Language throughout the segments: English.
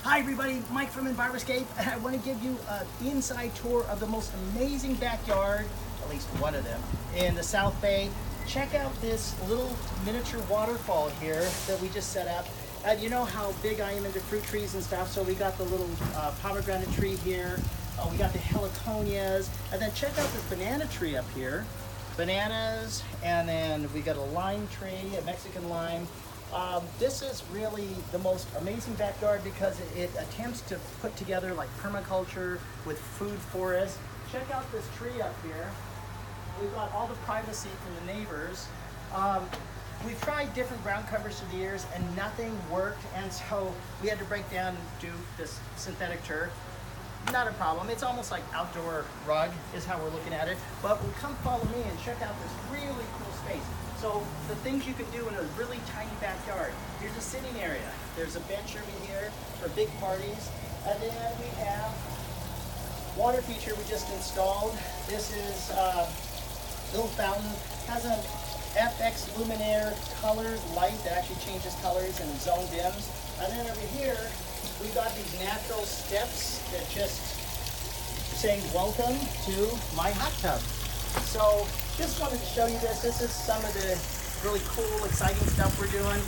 Hi everybody, Mike from Enviroscape, and I want to give you an inside tour of the most amazing backyard, at least one of them, in the South Bay. Check out this little miniature waterfall here that we just set up. You know how big I am into fruit trees and stuff, so we got the little pomegranate tree here. We got the heliconias, and then check out this banana tree up here. Bananas, and then we got a lime tree, a Mexican lime. This is really the most amazing backyard because it attempts to put together like permaculture with food forests. Check out this tree up here. We've got all the privacy from the neighbors. We've tried different ground covers through the years and nothing worked, and so we had to break down and do this synthetic turf. Not a problem. It's almost like outdoor rug is how we're looking at it. But come follow me and check out this really cool space. So the things you can do in a really tiny backyard. Here's a sitting area. There's a bench over here for big parties. And then we have water feature we just installed. This is a little fountain. Has an FX luminaire colored light that actually changes colors and zone dims. And then over here, we've got these natural steps that just say welcome to my hot tub. So just wanted to show you this. This is some of the really cool, exciting stuff we're doing.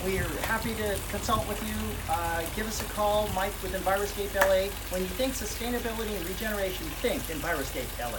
We're happy to consult with you. Give us a call, Mike with Enviroscape LA. When you think sustainability and regeneration, think Enviroscape LA.